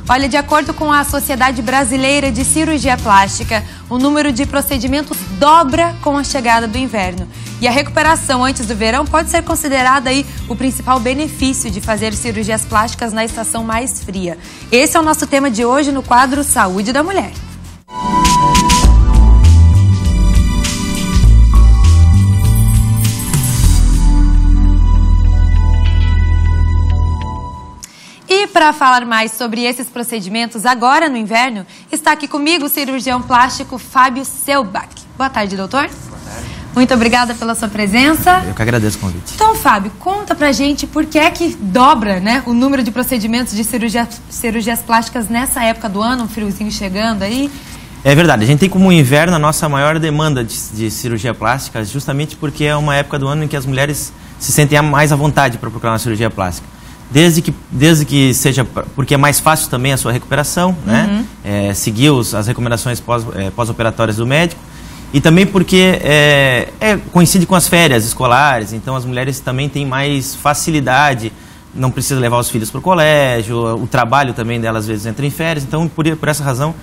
Olha, de acordo com a Sociedade Brasileira de Cirurgia Plástica, o número de procedimentos dobra com a chegada do inverno. E a recuperação antes do verão pode ser considerada aí o principal benefício de fazer cirurgias plásticas na estação mais fria. Esse é o nosso tema de hoje no quadro Saúde da Mulher. E para falar mais sobre esses procedimentos agora no inverno, está aqui comigo o cirurgião plástico Fábio Selbach. Boa tarde, doutor. Boa tarde. Muito obrigada pela sua presença. Eu que agradeço o convite. Então, Fábio, conta pra gente por que é que dobra, né, o número de procedimentos de cirurgias plásticas nessa época do ano, um friozinho chegando aí. É verdade, a gente tem como inverno a nossa maior demanda de cirurgia plástica, justamente porque é uma época do ano em que as mulheres se sentem mais à vontade para procurar uma cirurgia plástica. Desde que seja, porque é mais fácil também a sua recuperação, né? Seguir as recomendações pós-operatórias do médico. E também porque coincide com as férias escolares, então as mulheres também têm mais facilidade, não precisa levar os filhos para o colégio, o trabalho também delas às vezes entra em férias, então por essa razão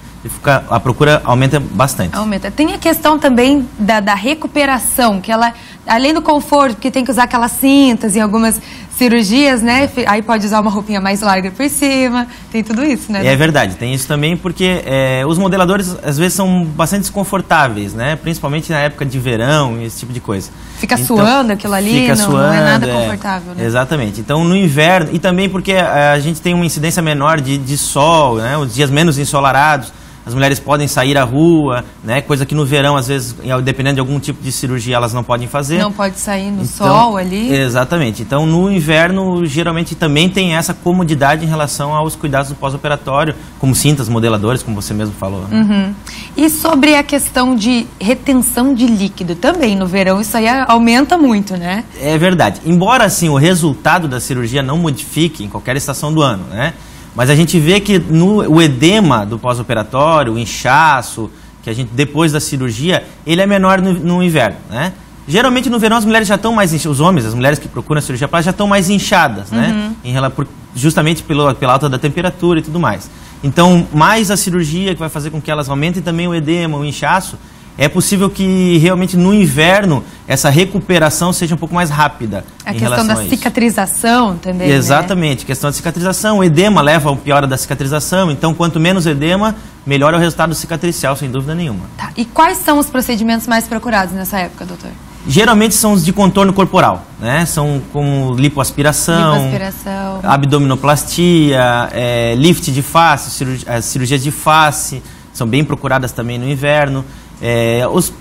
a procura aumenta bastante. Aumenta. Tem a questão também da recuperação, que ela, além do conforto, porque tem que usar aquelas cintas em algumas cirurgias, né? Aí pode usar uma roupinha mais larga por cima, tem tudo isso, né? É verdade, tem isso também porque os modeladores às vezes são bastante desconfortáveis, né? Principalmente na época de verão, esse tipo de coisa. Fica então, suando aquilo ali, não é nada confortável, né? Exatamente. Então no inverno, e também porque a gente tem uma incidência menor de sol, né? Os dias menos ensolarados, as mulheres podem sair à rua, né? Coisa que no verão, às vezes, dependendo de algum tipo de cirurgia, elas não podem fazer. Não pode sair no sol ali. Exatamente. Então, no inverno, geralmente também tem essa comodidade em relação aos cuidados do pós-operatório, como cintas, modeladores, como você mesmo falou. Né? E sobre a questão de retenção de líquido, também no verão isso aí aumenta muito, né? É verdade. Embora, assim, o resultado da cirurgia não modifique em qualquer estação do ano, né? Mas a gente vê que o edema do pós-operatório, o inchaço, que a gente depois da cirurgia, ele é menor no inverno, né? Geralmente no verão as mulheres já estão mais inchadas, os homens, as mulheres que procuram a cirurgia plástica já estão mais inchadas, né? Justamente pela alta da temperatura e tudo mais. Então, mais a cirurgia que vai fazer com que elas aumentem também o edema, o inchaço, é possível que realmente no inverno essa recuperação seja um pouco mais rápida. A questão da cicatrização também. Exatamente, né? Questão da cicatrização. O edema leva ao pior da cicatrização, então quanto menos edema, melhor é o resultado cicatricial, sem dúvida nenhuma. Tá. E quais são os procedimentos mais procurados nessa época, doutor? Geralmente são os de contorno corporal, né? São como lipoaspiração, abdominoplastia, lift de face, cirurgias de face, são bem procuradas também no inverno. Os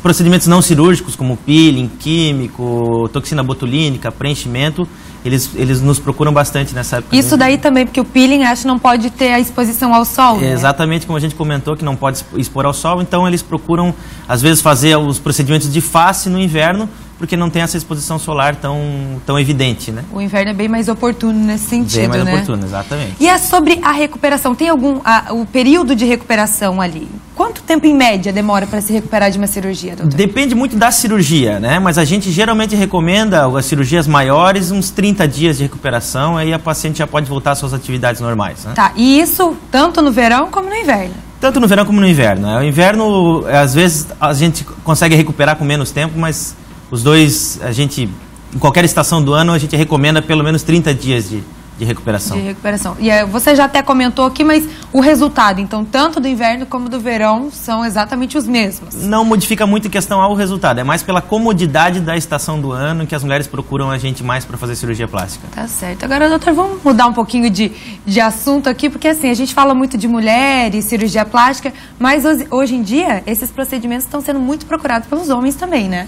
procedimentos não cirúrgicos, como peeling, químico, toxina botulínica, preenchimento, eles nos procuram bastante nessa época. Isso daí também, porque o peeling, acho que não pode ter a exposição ao sol, né? Exatamente, como a gente comentou, que não pode expor ao sol, então eles procuram, às vezes, fazer os procedimentos de face no inverno, porque não tem essa exposição solar tão evidente, né? O inverno é bem mais oportuno nesse sentido, bem mais né? oportuno, exatamente. E é sobre a recuperação, tem o período de recuperação ali? Quanto tempo, em média, demora para se recuperar de uma cirurgia, doutor? Depende muito da cirurgia, né? Mas a gente geralmente recomenda as cirurgias maiores, uns 30 dias de recuperação, aí a paciente já pode voltar às suas atividades normais, né? Tá, e isso tanto no verão como no inverno? Tanto no verão como no inverno, né? O inverno, às vezes, a gente consegue recuperar com menos tempo, mas os dois, em qualquer estação do ano, a gente recomenda pelo menos 30 dias de recuperação. De recuperação. E você já até comentou aqui, mas o resultado, então, tanto do inverno como do verão, são exatamente os mesmos? Não modifica muito em questão ao resultado, é mais pela comodidade da estação do ano que as mulheres procuram a gente mais para fazer cirurgia plástica. Tá certo. Agora, doutor, vamos mudar um pouquinho de assunto aqui, porque assim, a gente fala muito de mulheres, cirurgia plástica, mas hoje em dia, esses procedimentos estão sendo muito procurados pelos homens também, né?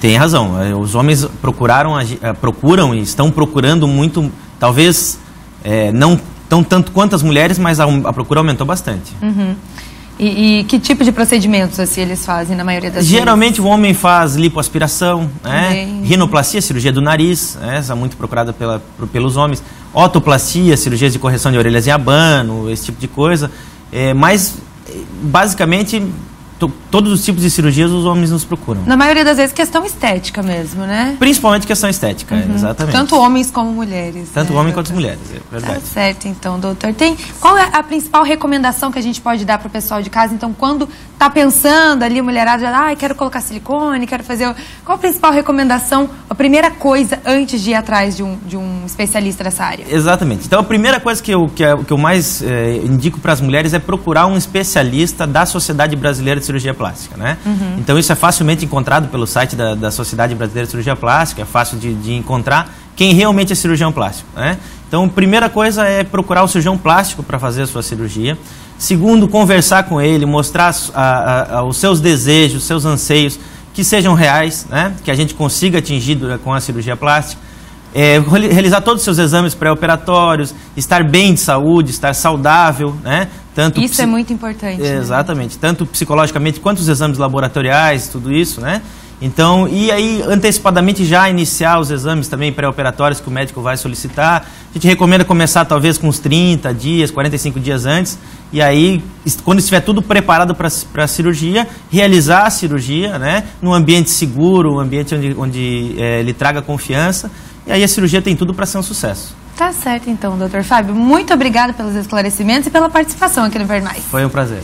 Tem razão. Os homens procuram e estão procurando muito, talvez não tão tanto quanto as mulheres, mas a procura aumentou bastante. E que tipo de procedimentos assim, eles fazem na maioria das vezes? Geralmente o homem faz lipoaspiração, né? Rinoplastia, cirurgia do nariz, essa é muito procurada pelos homens. Otoplastia, cirurgias de correção de orelhas em abano, esse tipo de coisa. Mas, basicamente, todos os tipos de cirurgias os homens nos procuram. Na maioria das vezes, questão estética mesmo, né? Principalmente questão estética, exatamente. Tanto homens como mulheres. Tanto homem quanto mulheres, é verdade. Tá certo, então, doutor. Qual é a principal recomendação que a gente pode dar para o pessoal de casa? Então, quando tá pensando ali, mulherada, quero colocar silicone, quero fazer... Qual a principal recomendação, a primeira coisa antes de ir atrás de um especialista dessa área? Exatamente. Então, a primeira coisa que eu mais indico para as mulheres é procurar um especialista da Sociedade Brasileira de Cirurgia Plástica, né? Então, isso é facilmente encontrado pelo site da Sociedade Brasileira de Cirurgia Plástica, é fácil de encontrar quem realmente é cirurgião plástico, né? Então, primeira coisa é procurar o cirurgião plástico para fazer a sua cirurgia. Segundo, conversar com ele, mostrar os seus desejos, os seus anseios, que sejam reais, né? Que a gente consiga atingir com a cirurgia plástica. Realizar todos os seus exames pré-operatórios, estar bem de saúde, estar saudável, né? Isso é muito importante. Exatamente, né? Tanto psicologicamente quanto os exames laboratoriais, tudo isso, né? Então, e aí antecipadamente já iniciar os exames também pré-operatórios que o médico vai solicitar. A gente recomenda começar talvez com uns 30 dias, 45 dias antes, e aí, quando estiver tudo preparado para a cirurgia, realizar a cirurgia, né? Num ambiente seguro, um ambiente onde ele traga confiança, e aí a cirurgia tem tudo para ser um sucesso. Tá certo então, doutor Fábio. Muito obrigada pelos esclarecimentos e pela participação aqui no Inverno Mais. Foi um prazer.